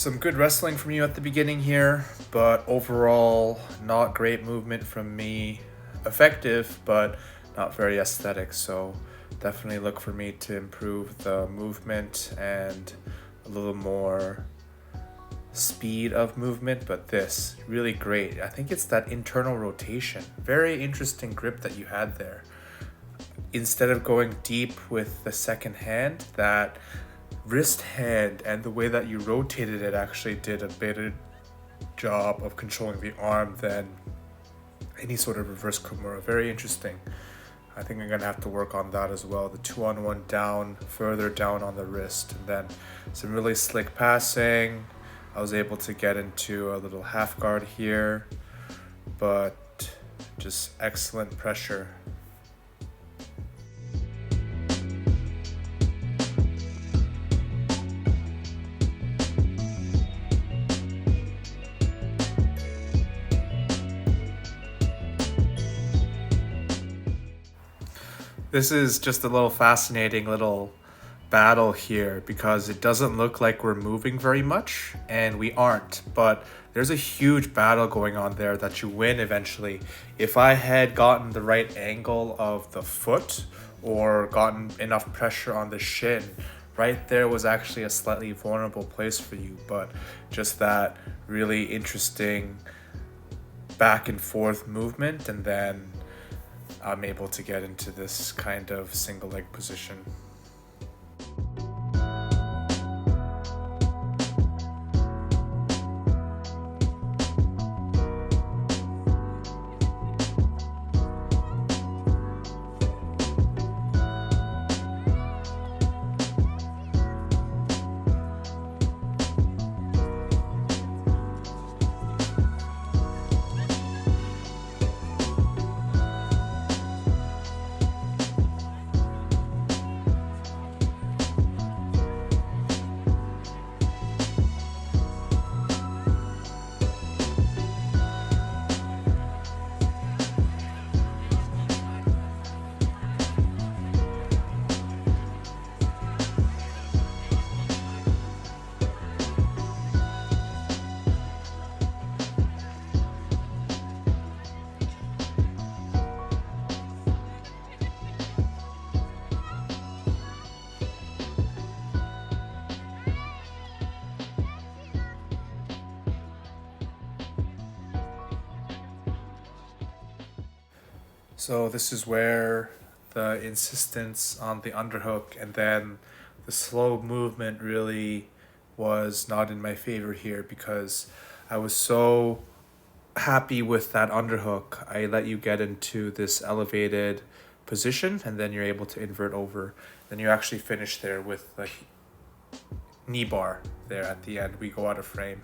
Some good wrestling from you at the beginning here, but overall, not great movement from me. Effective, but not very aesthetic. So, definitely look for me to improve the movement and a little more speed of movement. But this, really great. I think it's that internal rotation. Very interesting grip that you had there. Instead of going deep with the second hand, that wrist hand and the way that you rotated it actually did a better job of controlling the arm than any sort of reverse kimura. Very interesting. I think I'm gonna have to work on that as well. The 2-on-1 down, further down on the wrist, and then some really slick passing. I was able to get into a little half guard here, but just excellent pressure. This is just a little fascinating little battle here because it doesn't look like we're moving very much, and we aren't, but there's a huge battle going on there that you win eventually. If I had gotten the right angle of the foot or gotten enough pressure on the shin, right there was actually a slightly vulnerable place for you, but just that really interesting back and forth movement, and then I'm able to get into this kind of single leg position. So this is where the insistence on the underhook and then the slow movement really was not in my favor here because I was so happy with that underhook. I let you get into this elevated position and then you're able to invert over. Then you actually finish there with the knee bar there at the end. We go out of frame.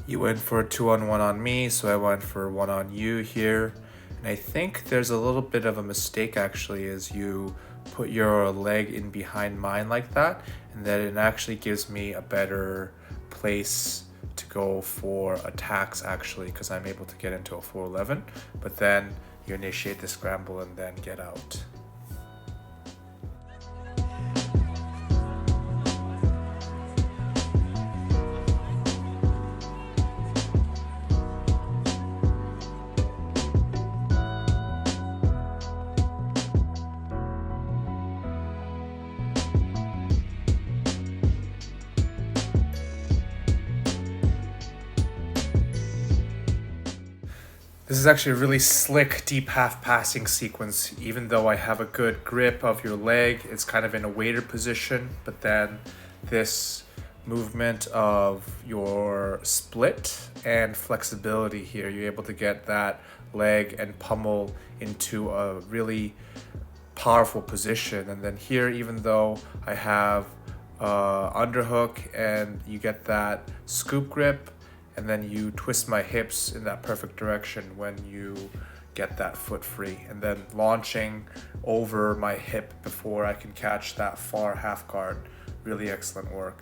You went for a 2-on-1 on me, so I went for one on you here. And I think there's a little bit of a mistake actually as you put your leg in behind mine like that, and then it actually gives me a better place to go for attacks actually because I'm able to get into a 411, but then you initiate the scramble and then get out. This is actually a really slick, deep half passing sequence. Even though I have a good grip of your leg, it's kind of in a weighted position, but then this movement of your split and flexibility here, you're able to get that leg and pummel into a really powerful position. And then here, even though I have underhook and you get that scoop grip, and then you twist my hips in that perfect direction when you get that foot free, and then launching over my hip before I can catch that far half guard. Really excellent work.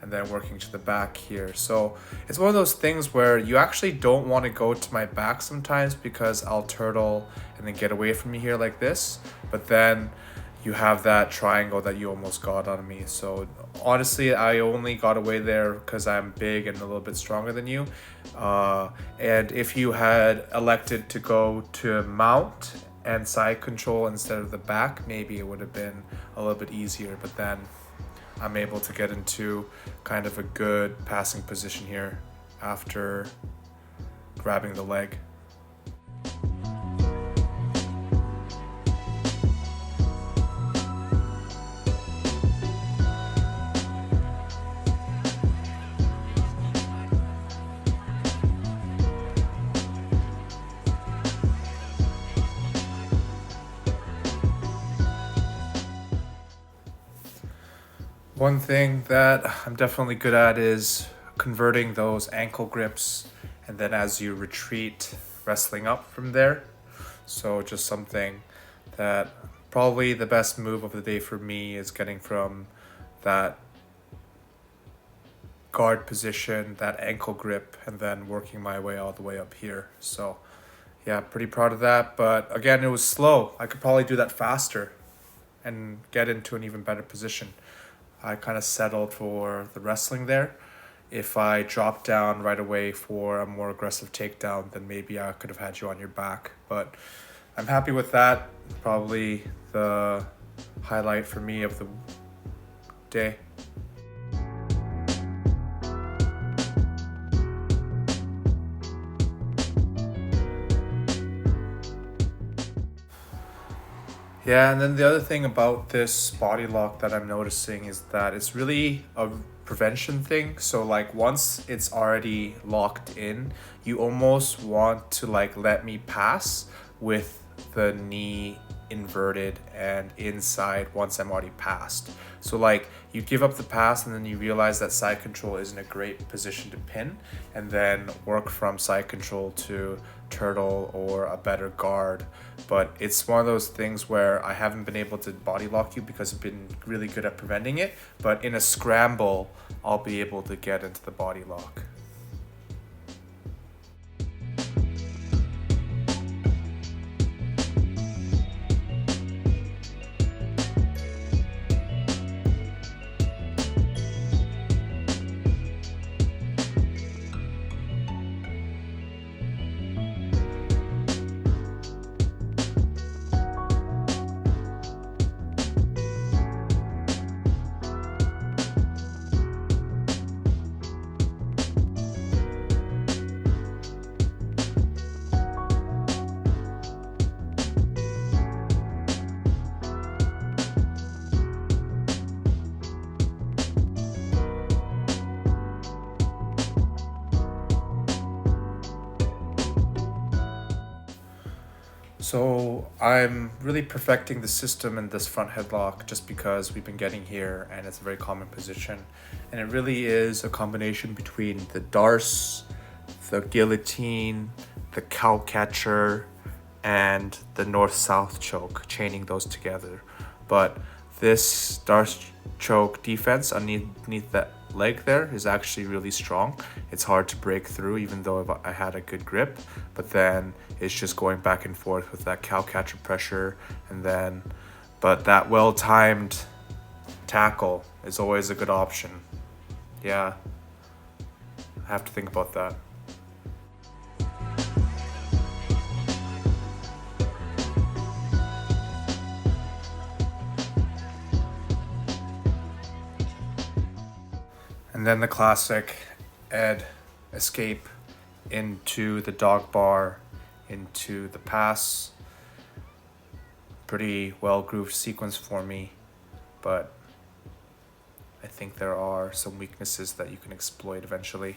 And then working to the back here. So it's one of those things where you actually don't want to go to my back sometimes because I'll turtle and then get away from you here like this. But then you have that triangle that you almost got on me. So honestly, I only got away there because I'm big and a little bit stronger than you. And if you had elected to go to mount and side control instead of the back, maybe it would have been a little bit easier. But then I'm able to get into kind of a good passing position here after grabbing the leg. One thing that I'm definitely good at is converting those ankle grips and then as you retreat, wrestling up from there. So just something that probably the best move of the day for me is getting from that guard position, that ankle grip, and then working my way all the way up here. So yeah, pretty proud of that. But again, it was slow. I could probably do that faster and get into an even better position. I kind of settled for the wrestling there. If I dropped down right away for a more aggressive takedown, then maybe I could have had you on your back. But I'm happy with that. Probably the highlight for me of the day. Yeah, and then the other thing about this body lock that I'm noticing is that it's really a prevention thing. So like once it's already locked in, you almost want to like let me pass with the knee inverted and inside once I'm already passed. So like you give up the pass and then you realize that side control isn't a great position to pin, and then work from side control to turtle or a better guard. But it's one of those things where I haven't been able to body lock you because I've been really good at preventing it, but in a scramble I'll be able to get into the body lock. So I'm really perfecting the system in this front headlock just because we've been getting here and it's a very common position. And it really is a combination between the darce, the guillotine, the cow catcher, and the north-south choke, chaining those together. But this darce choke defense underneath that leg there is actually really strong. It's hard to break through even though I had a good grip, but then it's just going back and forth with that cow catcher pressure, and then but that well-timed tackle is always a good option. Yeah, I have to think about that. And then the classic Ed escape into the dog bar, into the pass. Pretty well grooved sequence for me, but I think there are some weaknesses that you can exploit eventually.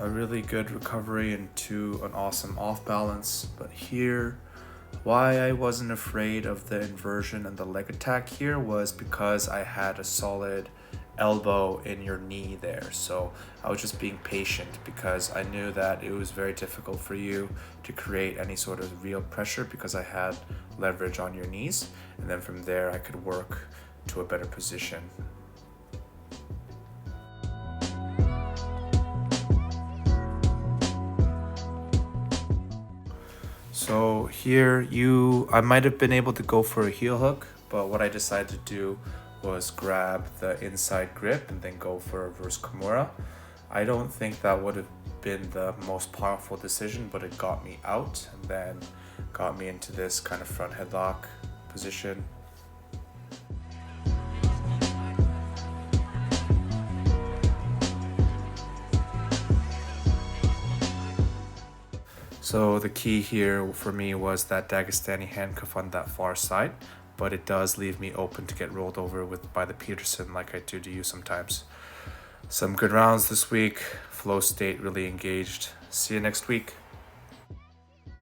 a really good recovery into an awesome off balance. But here, why I wasn't afraid of the inversion and the leg attack here was because I had a solid elbow in your knee there. So I was just being patient because I knew that it was very difficult for you to create any sort of real pressure because I had leverage on your knees. And then from there, I could work to a better position. So here I might have been able to go for a heel hook, but what I decided to do was grab the inside grip and then go for a reverse Kimura. I don't think that would have been the most powerful decision, but it got me out and then got me into this kind of front headlock position. So the key here for me was that Dagestani handcuff on that far side, but it does leave me open to get rolled over by the Peterson like I do to you sometimes. Some good rounds this week. Flow state really engaged. See you next week.